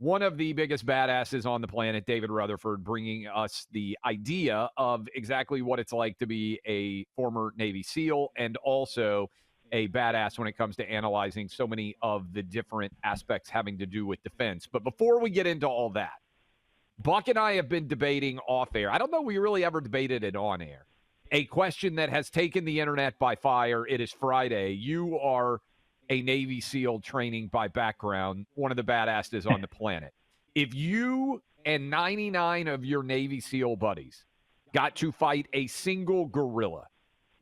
one of the biggest badasses on the planet, David Rutherford, bringing us the idea of exactly what it's like to be a former Navy SEAL and also a badass when it comes to analyzing so many of the different aspects having to do with defense. But before we get into all that, Buck and I have been debating off air. I don't know we really ever debated it on air. A question that has taken the internet by fire. It is Friday. You are a Navy SEAL training by background, one of the badasses on the planet. If you and 99 of your Navy SEAL buddies got to fight a single gorilla,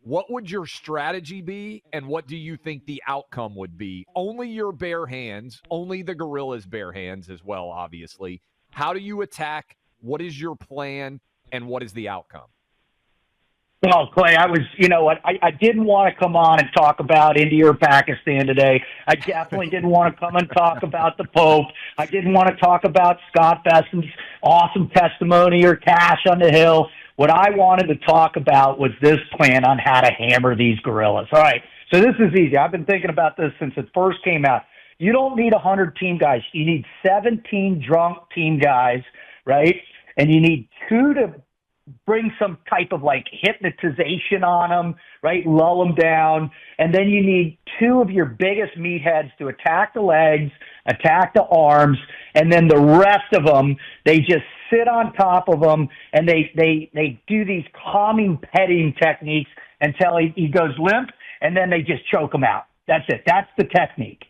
what would your strategy be, and what do you think the outcome would be? Only your bare hands, only the gorilla's bare hands as well, obviously. How do you attack? What is your plan, and what is the outcome? Well, Clay, you know what? I didn't want to come on and talk about India or Pakistan today. I definitely didn't want to come and talk about the Pope. I didn't want to talk about Scott Bessem's awesome testimony or Cash on the Hill. What I wanted to talk about was this plan on how to hammer these gorillas. All right, so this is easy. I've been thinking about this since it first came out. You don't need 100 team guys. You need 17 drunk team guys, right? And you need 2 to bring some type of like hypnotization on them, right? Lull them down. And then you need 2 of your biggest meatheads to attack the legs, attack the arms, and then the rest of them, they just sit on top of them and they do these calming petting techniques until he goes limp, and then they just choke him out. That's it. That's the technique.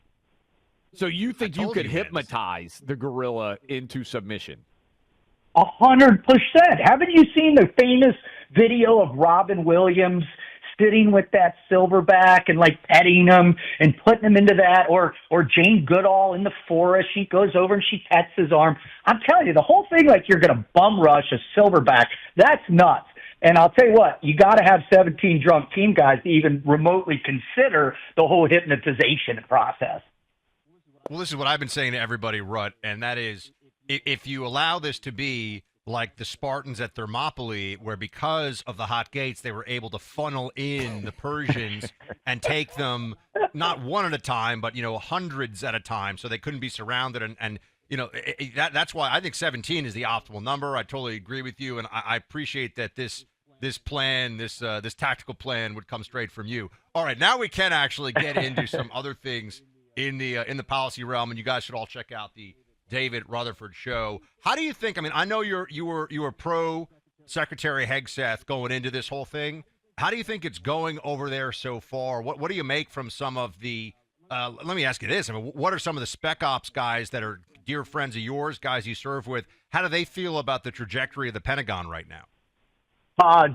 So you think you could hypnotize the gorilla into submission? 100%. Haven't you seen the famous video of Robin Williams sitting with that silverback and like petting him and putting him into that? Or Jane Goodall in the forest, she goes over and she pets his arm. I'm telling you, the whole thing, like you're going to bum rush a silverback, that's nuts. And I'll tell you what, you got to have 17 drunk team guys to even remotely consider the whole hypnotization process. Well, this is what I've been saying to everybody, Rut, and that is, if you allow this to be like the Spartans at Thermopylae, where because of the hot gates, they were able to funnel in the Persians and take them not one at a time, but, hundreds at a time, so they couldn't be surrounded. And that's why I think 17 is the optimal number. I totally agree with you, and I appreciate that this plan, this tactical plan would come straight from you. All right, now we can actually get into some other things in the policy realm, and you guys should all check out the David Rutherford show. How do you think? I mean, I know you were pro Secretary Hegseth going into this whole thing. How do you think it's going over there so far? What do you make from some of the? Let me ask you this: I mean, what are some of the spec ops guys that are dear friends of yours, guys you serve with? How do they feel about the trajectory of the Pentagon right now?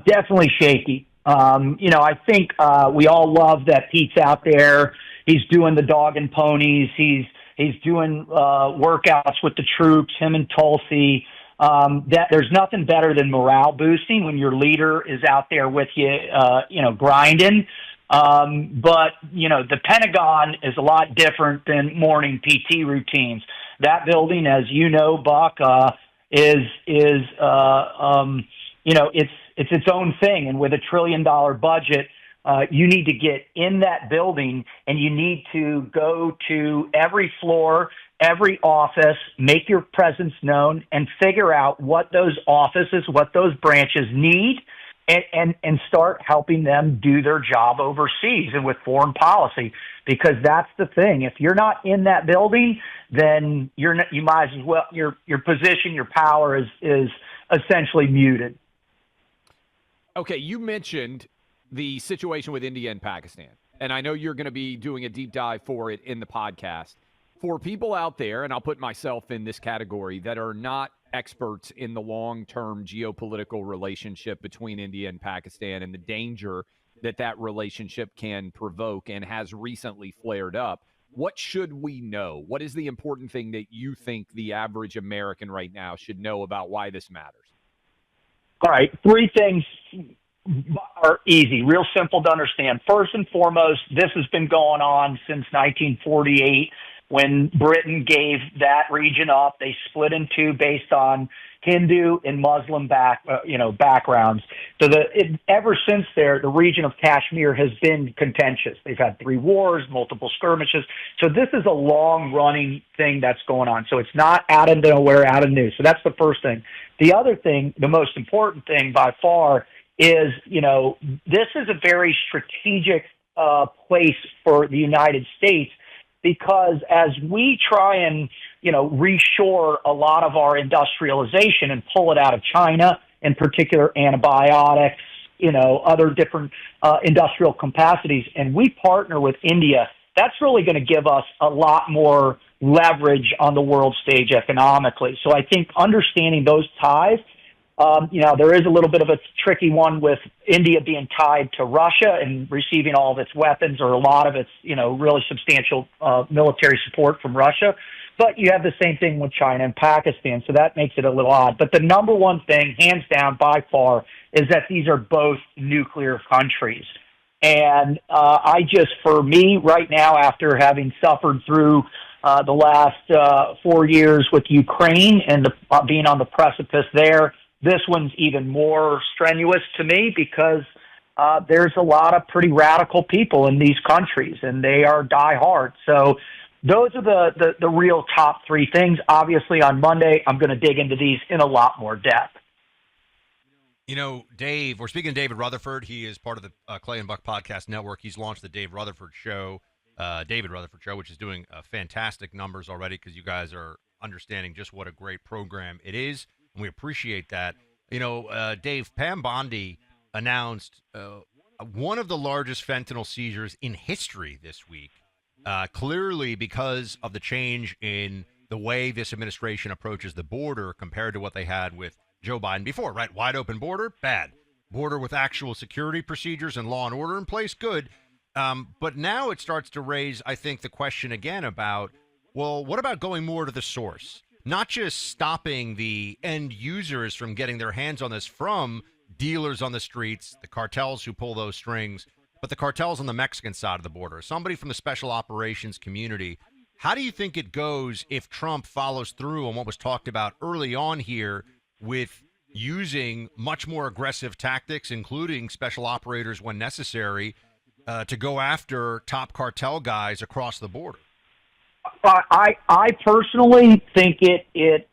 Definitely shaky. I think we all love that Pete's out there. He's doing the dog and ponies. He's doing workouts with the troops, him and Tulsi. That there's nothing better than morale boosting when your leader is out there with you, grinding. But the Pentagon is a lot different than morning PT routines. That building, as you know, Buck, is it's its own thing. And with $1 trillion budget, you need to get in that building and you need to go to every floor, every office, make your presence known, and figure out what those offices, what those branches need, and start helping them do their job overseas and with foreign policy. Because that's the thing. If you're not in that building, then you might as well, your position, your power is essentially muted. Okay, you mentioned the situation with India and Pakistan, and I know you're going to be doing a deep dive for it in the podcast. For people out there, and I'll put myself in this category, that are not experts in the long-term geopolitical relationship between India and Pakistan and the danger that relationship can provoke and has recently flared up, what should we know? What is the important thing that you think the average American right now should know about why this matters? All right, 3 things are easy, real simple to understand. First and foremost, this has been going on since 1948. when Britain gave that region up. They split in two based on Hindu and Muslim backgrounds. So ever since there, the region of Kashmir has been contentious. They've had 3 wars, multiple skirmishes. So this is a long-running thing that's going on. So it's not out of nowhere, out of news. So that's the first thing. The other thing, the most important thing by far, is this is a very strategic place for the United States, because as we try and reshore a lot of our industrialization and pull it out of China, in particular antibiotics, other different industrial capacities, and we partner with India, that's really going to give us a lot more leverage on the world stage economically. So I think understanding those ties, there is a little bit of a tricky one with India being tied to Russia and receiving all of its weapons, or a lot of its, really substantial military support from Russia. But you have the same thing with China and Pakistan, so that makes it a little odd. But the number one thing, hands down by far, is that these are both nuclear countries. And for me right now, after having suffered through the last 4 years with Ukraine and being on the precipice there, this one's even more strenuous to me, because there's a lot of pretty radical people in these countries, and they are diehard. So those are the real top 3 things. Obviously, on Monday, I'm going to dig into these in a lot more depth. Dave, we're speaking to David Rutherford. He is part of the Clay and Buck Podcast Network. He's launched the David Rutherford Show, which is doing fantastic numbers already, because you guys are understanding just what a great program it is. And we appreciate that. Dave, Pam Bondi announced one of the largest fentanyl seizures in history this week, clearly because of the change in the way this administration approaches the border compared to what they had with Joe Biden before, right? Wide open border, bad. Border with actual security procedures and law and order in place, good. But now it starts to raise, I think, the question again about, well, what about going more to the source? Not just stopping the end users from getting their hands on this from dealers on the streets, the cartels who pull those strings, but the cartels on the Mexican side of the border, somebody from the special operations community. How do you think it goes if Trump follows through on what was talked about early on here with using much more aggressive tactics, including special operators when necessary, to go after top cartel guys across the border? I personally think it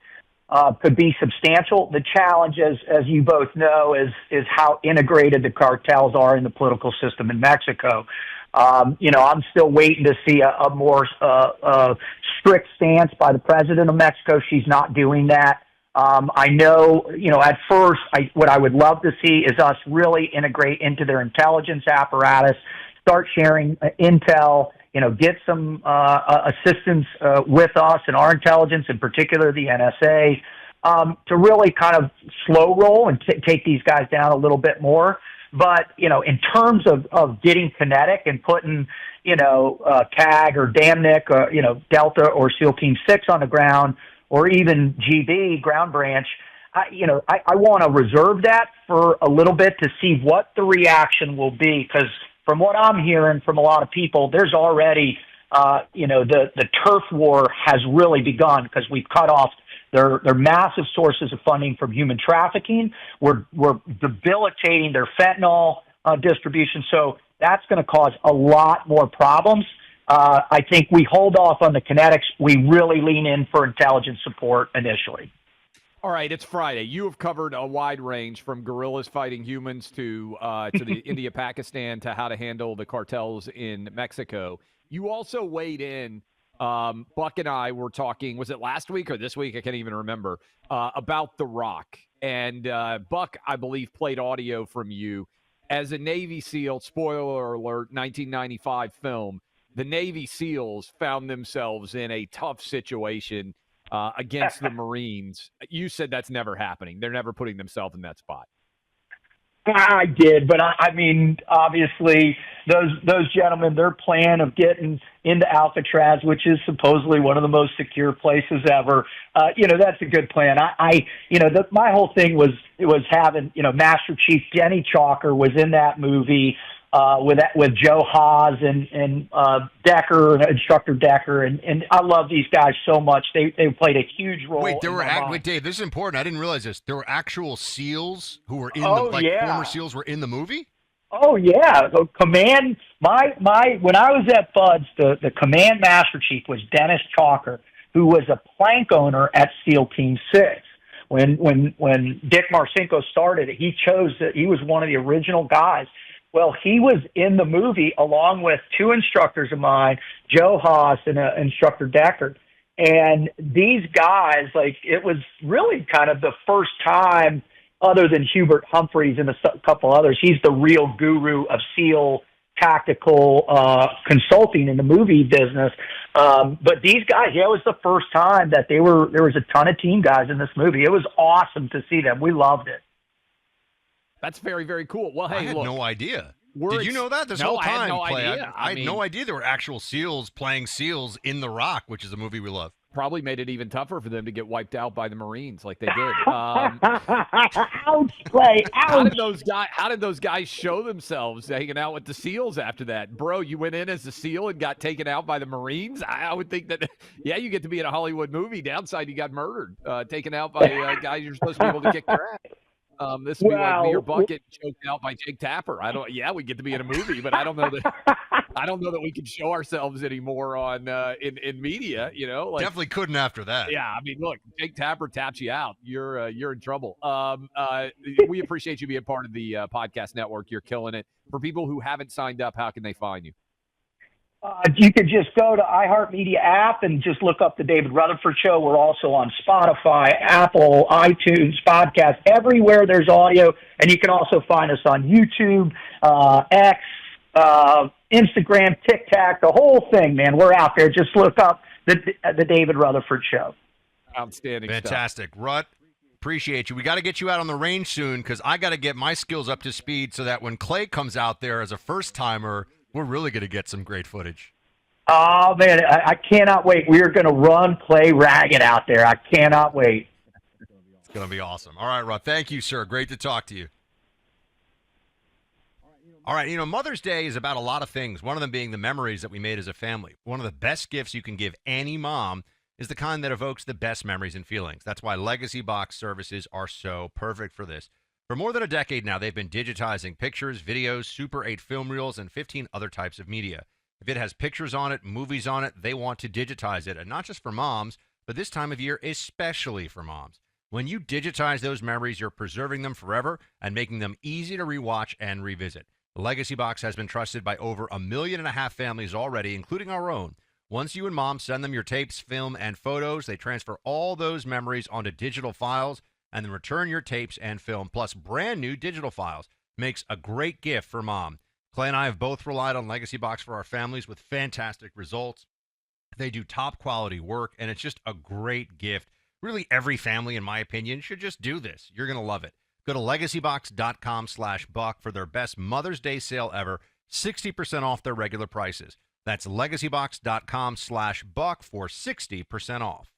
could be substantial. The challenge, as you both know, is how integrated the cartels are in the political system in Mexico. I'm still waiting to see a more strict stance by the president of Mexico. She's not doing that. I know, at first, what I would love to see is us really integrate into their intelligence apparatus, start sharing intel, get some assistance with us and our intelligence, in particular the NSA, to really kind of slow roll and take these guys down a little bit more. But, in terms of getting kinetic and putting, CAG or DAMNIC, or, Delta or SEAL Team 6 on the ground, or even GB, Ground Branch, I want to reserve that for a little bit to see what the reaction will be, because from what I'm hearing from a lot of people, there's already, the turf war has really begun, because we've cut off their massive sources of funding from human trafficking. We're debilitating their fentanyl distribution. So that's going to cause a lot more problems. I think we hold off on the kinetics. We really lean in for intelligence support initially. All right, it's Friday. You have covered a wide range from guerrillas fighting humans to the India-Pakistan to how to handle the cartels in Mexico. You also weighed in. Buck and I were talking, was it last week or this week? I can't even remember, about The Rock. And Buck, I believe, played audio from you. As a Navy SEAL, spoiler alert, 1995 film, the Navy SEALs found themselves in a tough situation against the Marines. You said that's never happening. They're never putting themselves in that spot. I did, but I mean, obviously, those gentlemen, their plan of getting into Alcatraz, which is supposedly one of the most secure places ever, that's a good plan. My whole thing was having, Master Chief Denny Chalker was in that movie. with Joe Haas and Decker, instructor Decker, and I love these guys so much. They played a huge role. Wait, wait, Dave, this is important. I didn't realize this. There were actual SEALs who were in former SEALs were in the movie? Oh yeah, the command. When I was at Buds, the command master chief was Dennis Chalker, who was a plank owner at SEAL Team 6. When Dick Marcinko started it, he was one of the original guys. Well, he was in the movie along with two instructors of mine, Joe Haas and instructor Decker. And these guys, it was really kind of the first time, other than Hubert Humphreys and a couple others, he's the real guru of SEAL tactical consulting in the movie business. But these guys, it was the first time that there was a ton of team guys in this movie. It was awesome to see them. We loved it. That's very, very cool. Well, hey, I had no idea. Did you know that this no, whole time? I had no idea. I had no idea there were actual SEALs playing SEAls in The Rock, which is a movie we love. Probably made it even tougher for them to get wiped out by the Marines like they did. Ouch, Clay! Ouch. How did those guys show themselves hanging out with the SEALs after that? Bro, you went in as a SEAL and got taken out by the Marines? I would think that, yeah, you get to be in a Hollywood movie. Downside, you got murdered, taken out by guys you're supposed to be able to kick their ass. This would be like me or Bucket choked out by Jake Tapper. We get to be in a movie, but I don't know that we can show ourselves anymore on in media. Definitely couldn't after that. Yeah, I mean, look, Jake Tapper taps you out, you're in trouble. We appreciate you being part of the podcast network. You're killing it. For people who haven't signed up, how can they find you? You could just go to iHeartMedia app and just look up the David Rutherford Show. We're also on Spotify, Apple, iTunes, podcast, everywhere there's audio. And you can also find us on YouTube, X, Instagram, TikTok, the whole thing, man. We're out there. Just look up the David Rutherford Show. Outstanding Fantastic. Stuff. Rut, appreciate you. We got to get you out on the range soon because I got to get my skills up to speed so that when Clay comes out there as a first-timer, we're really going to get some great footage. Oh, man, I cannot wait. We are going to run Clay ragged out there. I cannot wait. It's going to be awesome. All right, Rut. Thank you, sir. Great to talk to you. All right, Mother's Day is about a lot of things, one of them being the memories that we made as a family. One of the best gifts you can give any mom is the kind that evokes the best memories and feelings. That's why Legacy Box services are so perfect for this. For more than a decade now, they've been digitizing pictures, videos, Super 8 film reels, and 15 other types of media. If it has pictures on it, movies on it, they want to digitize it. And not just for moms, but this time of year, especially for moms. When you digitize those memories, you're preserving them forever and making them easy to rewatch and revisit. The Legacy Box has been trusted by over 1.5 million families already, including our own. Once you and mom send them your tapes, film, and photos, they transfer all those memories onto digital files and then return your tapes and film, plus brand new digital files. Makes a great gift for mom. Clay and I have both relied on Legacy Box for our families with fantastic results. They do top quality work, and it's just a great gift. Really, every family, in my opinion, should just do this. You're going to love it. Go to legacybox.com/buck for their best Mother's Day sale ever, 60% off their regular prices. That's legacybox.com/buck for 60% off.